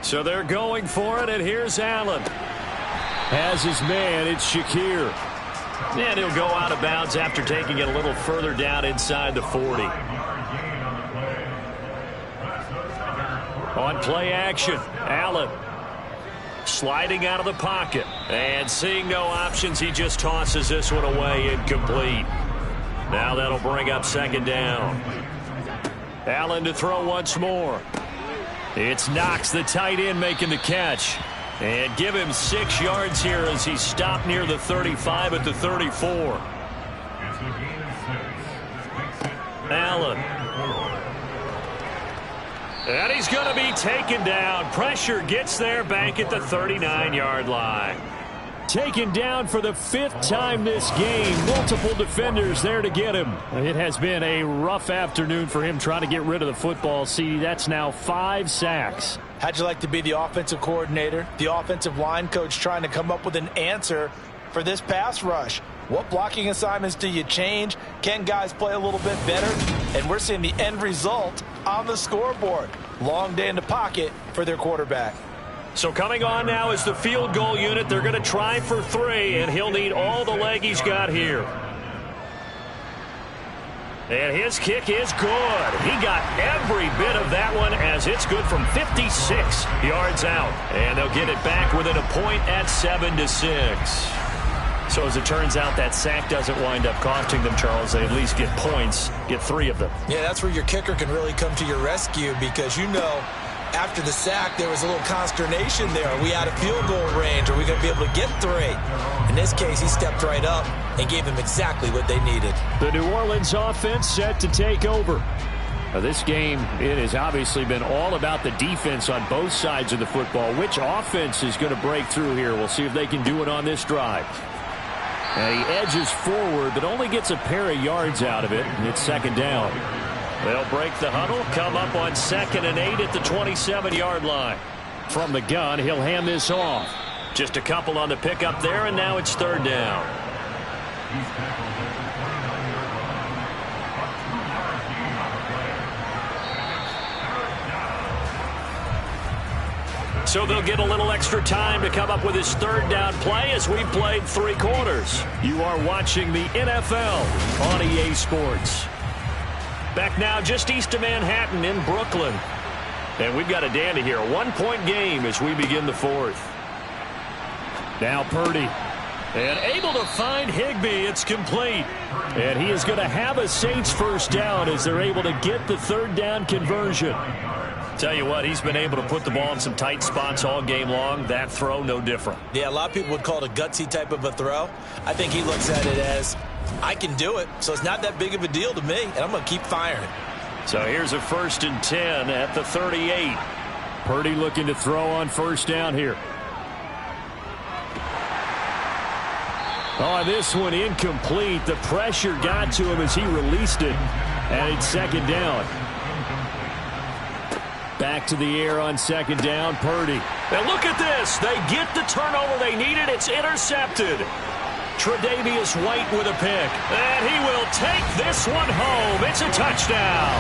So they're going for it, and here's Allen. Has his man, it's Shakir. And he'll go out of bounds after taking it a little further down inside the 40. On play action, Allen sliding out of the pocket. And seeing no options, he just tosses this one away, incomplete. Now that'll bring up 2nd down. Allen to throw once more. It's Knox, the tight end, making the catch. And give him 6 yards here as he stopped near the 35 at the 34. Allen. And he's going to be taken down. Pressure gets there back at the 39-yard line. Taken down for the 5th time this game. Multiple defenders there to get him. It has been a rough afternoon for him trying to get rid of the football. See, that's now 5 sacks. How'd you like to be the offensive coordinator, the offensive line coach trying to come up with an answer for this pass rush? What blocking assignments do you change? Can guys play a little bit better? And we're seeing the end result on the scoreboard. Long day in the pocket for their quarterback. So coming on now is the field goal unit. They're going to try for 3, and he'll need all the leg he's got here. And his kick is good. He got every bit of that one as it's good from 56 yards out. And they'll get it back within a point at 7-6. So as it turns out, that sack doesn't wind up costing them, Charles. They at least get points, get 3 of them. Yeah, that's where your kicker can really come to your rescue because you know after the sack there was a little consternation there. Are we out of field goal range? Are we going to be able to get 3? In this case, he stepped right up and gave them exactly what they needed. The New Orleans offense set to take over. Now, this game, it has obviously been all about the defense on both sides of the football. Which offense is going to break through here? We'll see if they can do it on this drive. And he edges forward, but only gets a pair of yards out of it. And it's 2nd down. They'll break the huddle, come up on 2nd and 8 at the 27-yard line. from the gun. He'll hand this off. Just a couple on the pickup there, and now it's third down. He's tackled at the 29-yard line. A 2-yard gain on the play. So they'll get a little extra time to come up with his third down play as we've played 3 quarters. You are watching the NFL on EA Sports. Back now just east of Manhattan in Brooklyn. And we've got a dandy here. A 1-point game as we begin the 4th. Now Purdy. And able to find Higbee. It's complete. And he is going to have a Saints first down as they're able to get the third down conversion. Tell you what, he's been able to put the ball in some tight spots all game long. That throw, no different. Yeah, a lot of people would call it a gutsy type of a throw. I think he looks at it as, I can do it, so it's not that big of a deal to me, and I'm going to keep firing. So here's a 1st and 10 at the 38. Purdy looking to throw on first down here. Oh, this one incomplete. The pressure got to him as he released it. And it's second down. Back to the air on second down, Purdy. And look at this. They get the turnover they needed. It's intercepted. Tre'Davious White with a pick. And he will take this one home. It's a touchdown.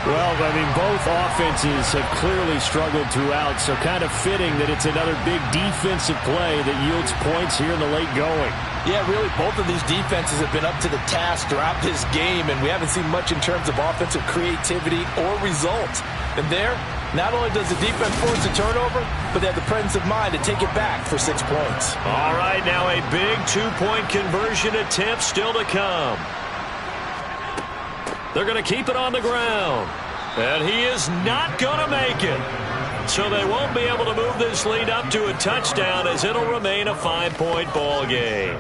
Well, I mean, both offenses have clearly struggled throughout, so kind of fitting that it's another big defensive play that yields points here in the late going. Yeah, really, both of these defenses have been up to the task throughout this game, and we haven't seen much in terms of offensive creativity or results. And there, not only does the defense force a turnover, but they have the presence of mind to take it back for 6 points. All right, now a big 2-point conversion attempt still to come. They're going to keep it on the ground. And he is not going to make it. So they won't be able to move this lead up to a touchdown as it'll remain a 5-point ball game.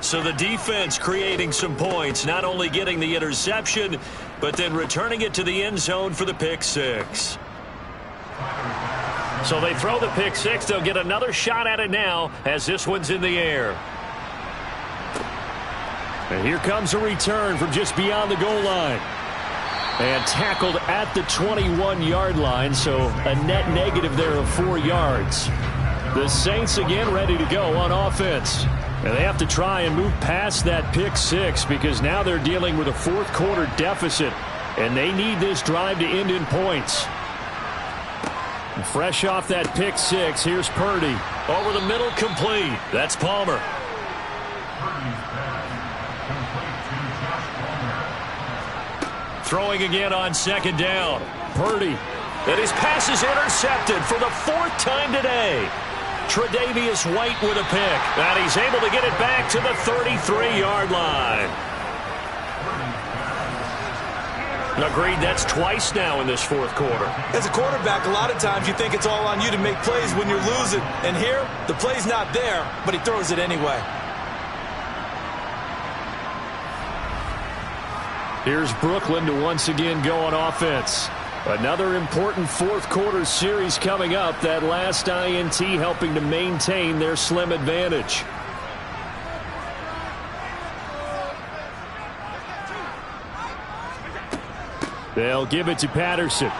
So the defense creating some points, not only getting the interception, but then returning it to the end zone for the pick 6. So they throw the pick 6. They'll get another shot at it now as this one's in the air. And here comes a return from just beyond the goal line. And tackled at the 21-yard line, so a net negative there of 4 yards. The Saints again ready to go on offense. And they have to try and move past that pick 6 because now they're dealing with a 4th quarter deficit. And they need this drive to end in points. And fresh off that pick 6, here's Purdy. Over the middle, complete. That's Palmer. Throwing again on second down. Purdy. And his pass is intercepted for the 4th time today. Tre'Davious White with a pick. And he's able to get it back to the 33-yard line. Agreed, that's twice now in this 4th quarter. As a quarterback, a lot of times you think it's all on you to make plays when you're losing. And here, the play's not there, but he throws it anyway. Here's Brooklyn to once again go on offense. Another important 4th quarter series coming up. That last INT helping to maintain their slim advantage. They'll give it to Patterson.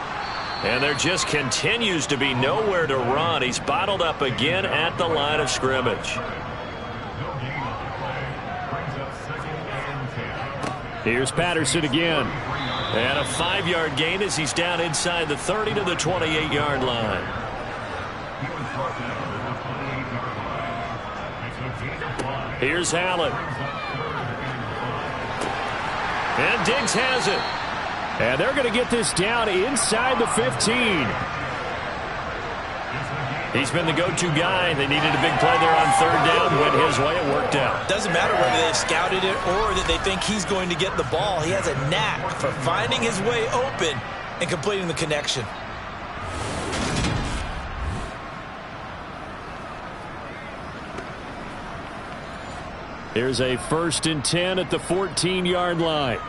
And there just continues to be nowhere to run. He's bottled up again at the line of scrimmage. Here's Patterson again. And a 5-yard gain as he's down inside the 30 to the 28-yard line. Here's Allen. And Diggs has it. And they're going to get this down inside the 15. He's been the go-to guy. They needed a big play there on third down. Went his way. It worked out. Doesn't matter whether they've scouted it or that they think he's going to get the ball. He has a knack for finding his way open and completing the connection. Here's a 1st and 10 at the 14-yard line.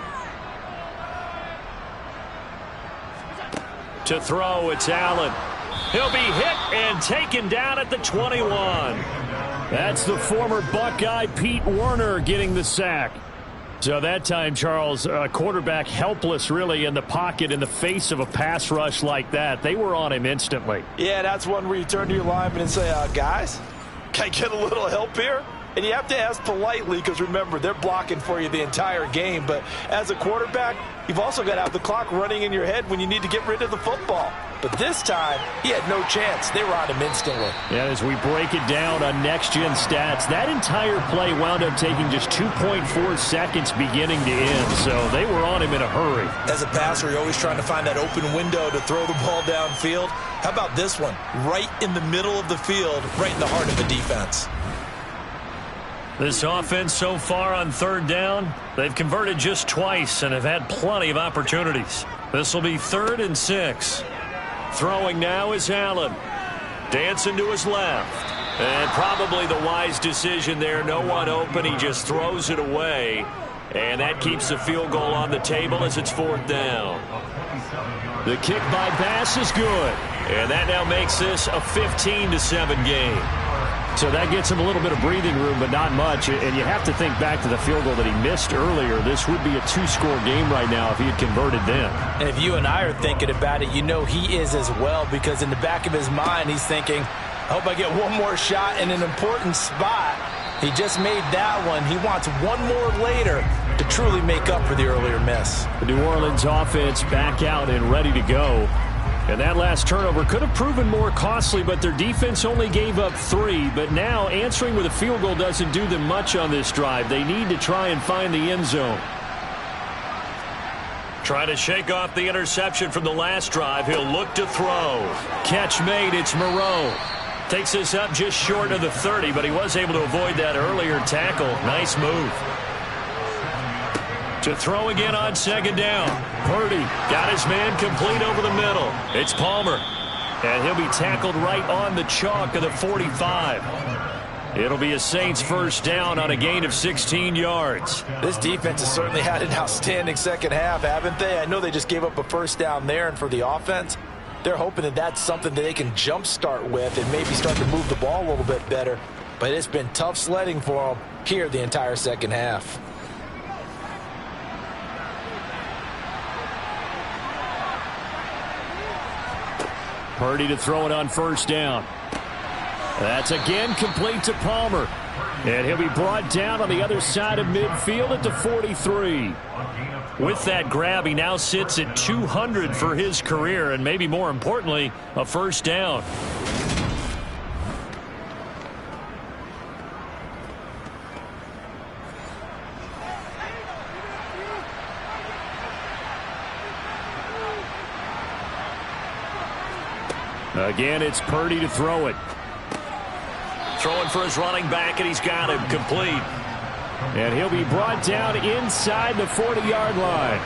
To throw, it's Allen. He'll be hit and taken down at the 21. That's the former Buckeye Pete Werner getting the sack. So that time, Charles, quarterback helpless really in the pocket in the face of a pass rush like that. They were on him instantly. Yeah, that's one where you turn to your lineman and say, guys, can I get a little help here? And you have to ask politely because, remember, they're blocking for you the entire game. But as a quarterback, you've also got to have the clock running in your head when you need to get rid of the football. But this time, he had no chance. They were on him instantly. Yeah, as we break it down on next-gen stats, that entire play wound up taking just 2.4 seconds beginning to end. So they were on him in a hurry. As a passer, you're always trying to find that open window to throw the ball downfield. How about this one? Right in the middle of the field, right in the heart of the defense. This offense so far on third down, they've converted just twice and have had plenty of opportunities. This will be 3rd and 6. Throwing now is Allen. Dancing to his left. And probably the wise decision there. No one open. He just throws it away. And that keeps the field goal on the table as it's 4th down. The kick by Bass is good. And that now makes this a 15-7 game. So that gets him a little bit of breathing room, but not much. And you have to think back to the field goal that he missed earlier. This would be a 2-score game right now if he had converted then. And if you and I are thinking about it, you know he is as well, because in the back of his mind, he's thinking, I hope I get one more shot in an important spot. He just made that one. He wants one more later to truly make up for the earlier miss. The New Orleans offense back out and ready to go. And that last turnover could have proven more costly, but their defense only gave up 3. But now answering with a field goal doesn't do them much on this drive. They need to try and find the end zone. Trying to shake off the interception from the last drive. He'll look to throw. Catch made. It's Moreau. Takes this up just short of the 30, but he was able to avoid that earlier tackle. Nice move. To throw again on 2nd down. Purdy got his man complete over the middle. It's Palmer. And he'll be tackled right on the chalk of the 45. It'll be a Saints 1st down on a gain of 16 yards. This defense has certainly had an outstanding second half, haven't they? I know they just gave up a 1st down there, and for the offense, they're hoping that that's something that they can jumpstart with and maybe start to move the ball a little bit better. But it's been tough sledding for them here the entire second half. Purdy to throw it on 1st down. That's again complete to Palmer. And he'll be brought down on the other side of midfield at the 43. With that grab, he now sits at 200 for his career, and maybe more importantly, a 1st down. Again, it's Purdy to throw it. Throwing for his running back, and he's got him complete. And he'll be brought down inside the 40-yard line.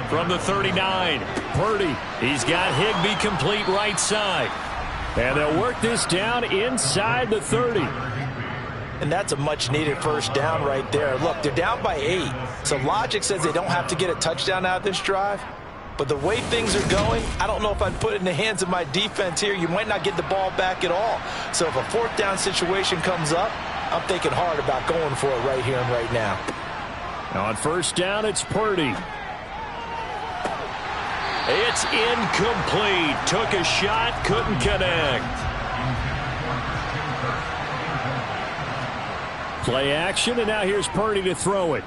From the 39, Purdy. He's got Higbee complete right side. And they'll work this down inside the 30. And that's a much-needed 1st down right there. Look, they're down by 8. So logic says they don't have to get a touchdown out of this drive. But the way things are going, I don't know if I'd put it in the hands of my defense here. You might not get the ball back at all. So if a 4th down situation comes up, I'm thinking hard about going for it right here and right now. On 1st down, it's Purdy. It's incomplete. Took a shot, couldn't connect. Play action, and now here's Purdy to throw it.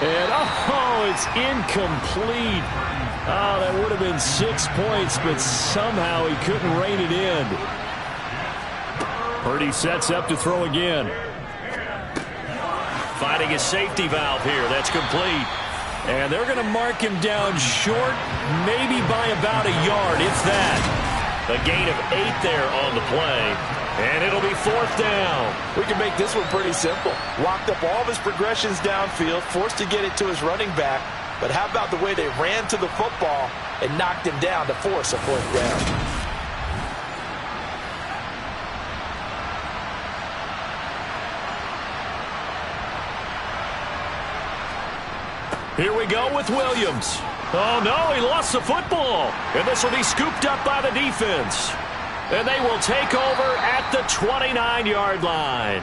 And, it's incomplete. Oh, that would have been 6 points, but somehow he couldn't rein it in. Purdy sets up to throw again. Finding a safety valve here. That's complete. And they're going to mark him down short, maybe by about a yard, if that. A gain of 8 there on the play. And it'll be 4th down. We can make this one pretty simple. Locked up all of his progressions downfield, forced to get it to his running back. But how about the way they ran to the football and knocked him down to force a 4th down? Here we go with Williams. Oh, no, he lost the football. And this will be scooped up by the defense. And they will take over at the 29-yard line.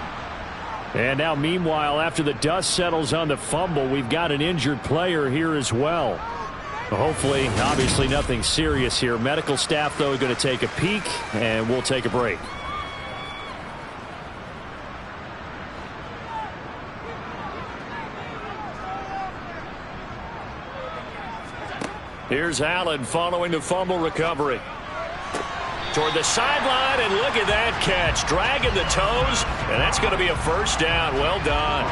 And now, meanwhile, after the dust settles on the fumble, we've got an injured player here as well. Hopefully, obviously nothing serious here. Medical staff, though, are going to take a peek, and we'll take a break. Here's Allen following the fumble recovery. Toward the sideline, and look at that catch. Dragging the toes, and that's going to be a first down. Well done.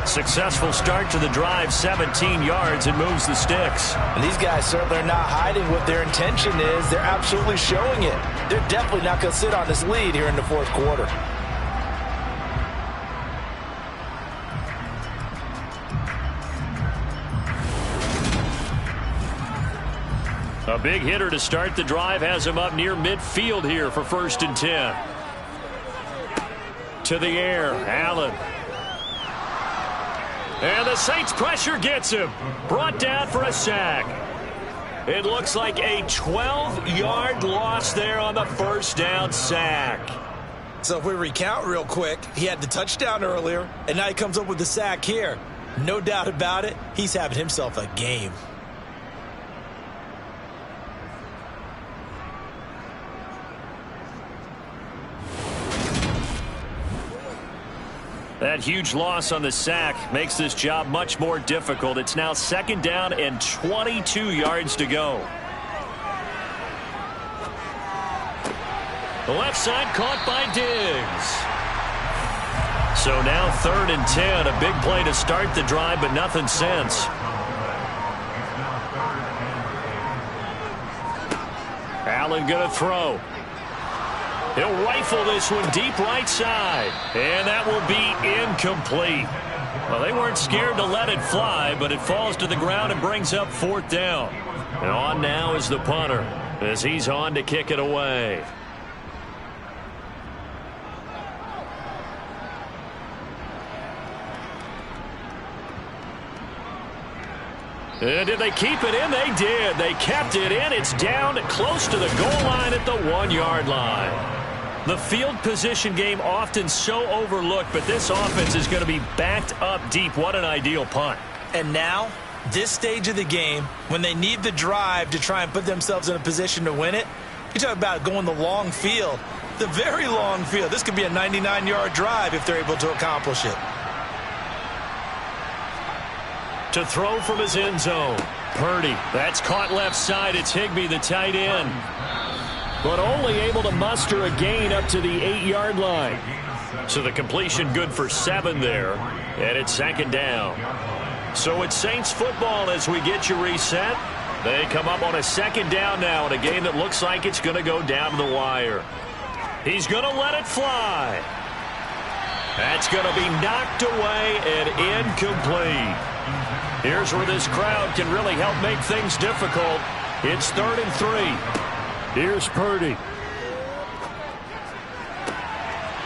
Successful start to the drive, 17 yards, and moves the sticks. And these guys certainly are not hiding what their intention is. They're absolutely showing it. They're definitely not going to sit on this lead here in the fourth quarter. A big hitter to start the drive has him up near midfield here for 1st and 10. To the air, Allen. And the Saints pressure gets him. Brought down for a sack. It looks like a 12-yard loss there on the first down sack. So if we recount real quick, he had the touchdown earlier, and now he comes up with the sack here. No doubt about it, he's having himself a game. That huge loss on the sack makes this job much more difficult. It's now 2nd down and 22 yards to go. The left side caught by Diggs. So now 3rd and 10. A big play to start the drive, but nothing since. Allen going to throw. He'll rifle this one deep right side. And that will be incomplete. Well, they weren't scared to let it fly, but it falls to the ground and brings up 4th down. And on now is the punter as he's on to kick it away. And did they keep it in? They did. They kept it in. It's down close to the goal line at the 1-yard line. The field position game often so overlooked, but this offense is going to be backed up deep. What an ideal punt. And now, this stage of the game, when they need the drive to try and put themselves in a position to win it, you talk about going the long field, the very long field. This could be a 99-yard drive if they're able to accomplish it. To throw from his end zone. Purdy. That's caught left side. It's Higbee, the tight end. But only able to muster a gain up to the 8-yard line. So the completion good for 7 there. And it's 2nd down. So it's Saints football as we get you reset. They come up on a 2nd down now in a game that looks like it's going to go down to the wire. He's going to let it fly. That's going to be knocked away and incomplete. Here's where this crowd can really help make things difficult. It's 3rd and 3. Here's Purdy.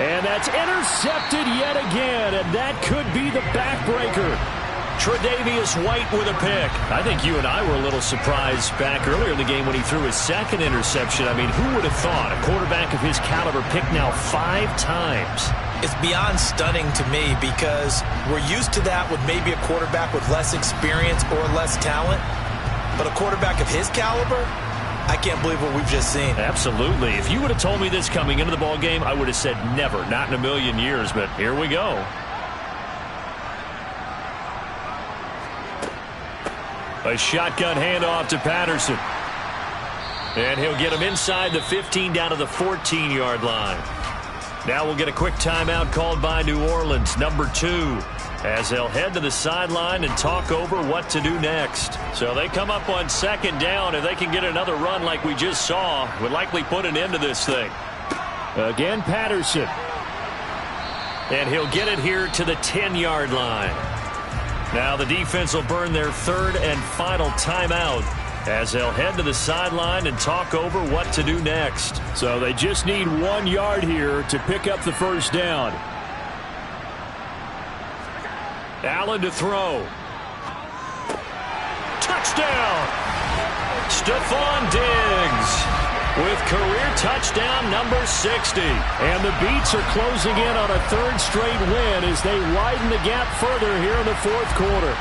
And that's intercepted yet again, and that could be the backbreaker. Tre'Davious White with a pick. I think you and I were a little surprised back earlier in the game when he threw his 2nd interception. I mean, who would have thought a quarterback of his caliber picked now 5 times? It's beyond stunning to me because we're used to that with maybe a quarterback with less experience or less talent. But a quarterback of his caliber, I can't believe what we've just seen. Absolutely. If you would have told me this coming into the ball game, I would have said never, not in a million years, but here we go. A shotgun handoff to Patterson. And he'll get him inside the 15 down to the 14-yard line. Now we'll get a quick timeout called by New Orleans, number 2, as they'll head to the sideline and talk over what to do next. So they come up on 2nd down. If they can get another run like we just saw, would likely put an end to this thing. Again, Patterson. And he'll get it here to the 10-yard line. Now the defense will burn their 3rd and final timeout as they'll head to the sideline and talk over what to do next. So they just need 1 yard here to pick up the first down. Allen to throw. Touchdown! Stephon Diggs. with career touchdown number 60. And the Beats are closing in on a third straight win as they widen the gap further here in the fourth quarter.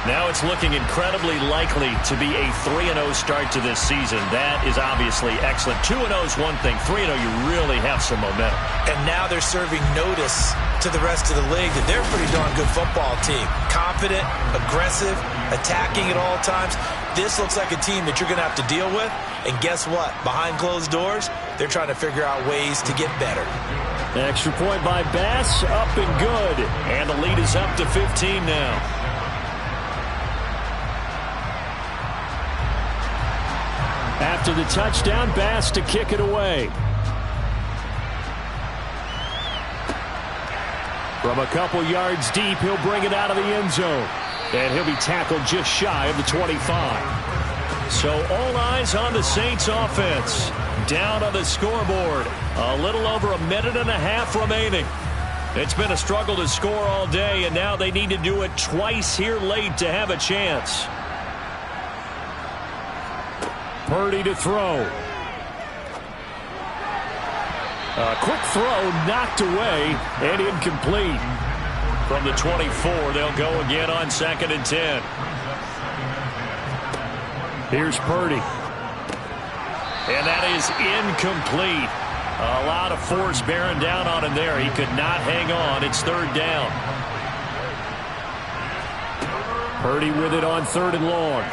Now it's looking incredibly likely to be a 3-0 start to this season. That is obviously excellent. 2-0 is one thing. 3-0, you really have some momentum. And now they're serving notice to the rest of the league that they're a pretty darn good football team. Confident, aggressive, attacking at all times. This looks like a team that you're going to have to deal with. And guess what? Behind closed doors, they're trying to figure out ways to get better. Extra point by Bass, up and good. And the lead is up to 15 now. After the touchdown, Bass to kick it away. From a couple yards deep, he'll bring it out of the end zone. And he'll be tackled just shy of the 25. So all eyes on the Saints offense. Down on the scoreboard. A little over a minute and a half remaining. It's been a struggle to score all day, and now they need to do it twice here late to have a chance. Purdy to throw. A quick throw knocked away and incomplete. From the 24, they'll go again on 2nd and 10. Here's Purdy. And that is incomplete. A lot of force bearing down on him there. He could not hang on. It's 3rd down. Purdy with it on 3rd and long.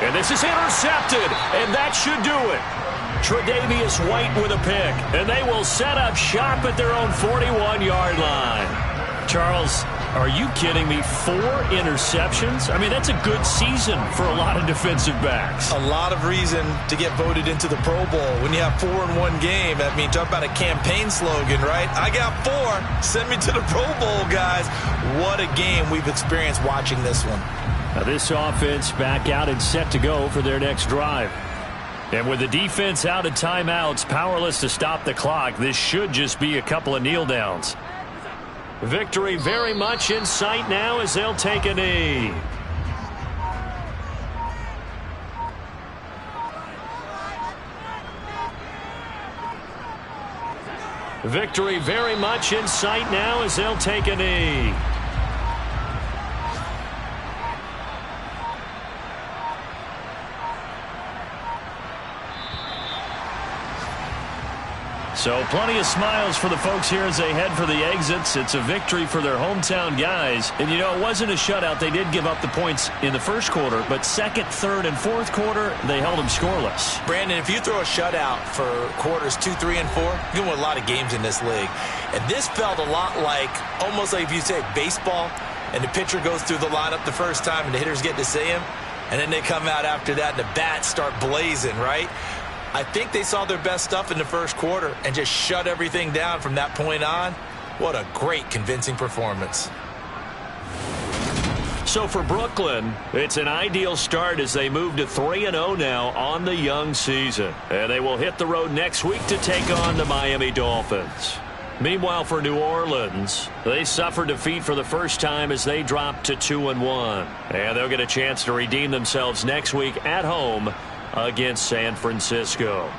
And this is intercepted, and that should do it. Tre'Davious White with a pick, and they will set up shop at their own 41-yard line. Charles, are you kidding me? 4 interceptions? I mean, that's a good season for a lot of defensive backs. A lot of reason to get voted into the Pro Bowl. When you have 4 in one game, I mean, talk about a campaign slogan, right? I got 4. Send me to the Pro Bowl, guys. What a game we've experienced watching this one. Now this offense back out and set to go for their next drive. And with the defense out of timeouts, powerless to stop the clock, this should just be a couple of kneel downs. Victory very much in sight now as they'll take a knee. Victory very much in sight now as they'll take a knee. So plenty of smiles for the folks here as they head for the exits. It's a victory for their hometown guys. And, you know, it wasn't a shutout. They did give up the points in the first quarter, but 2nd, 3rd, and 4th quarter, they held them scoreless. Brandon, if you throw a shutout for quarters 2, 3, and 4, you're going to win a lot of games in this league. And this felt a lot like, almost like if you say baseball, and the pitcher goes through the lineup the first time and the hitters get to see him, and then they come out after that and the bats start blazing, right? I think they saw their best stuff in the first quarter and just shut everything down from that point on. What a great, convincing performance. So for Brooklyn, it's an ideal start as they move to 3-0 now on the young season. And they will hit the road next week to take on the Miami Dolphins. Meanwhile, for New Orleans, they suffered defeat for the first time as they dropped to 2-1. And they'll get a chance to redeem themselves next week at home against San Francisco.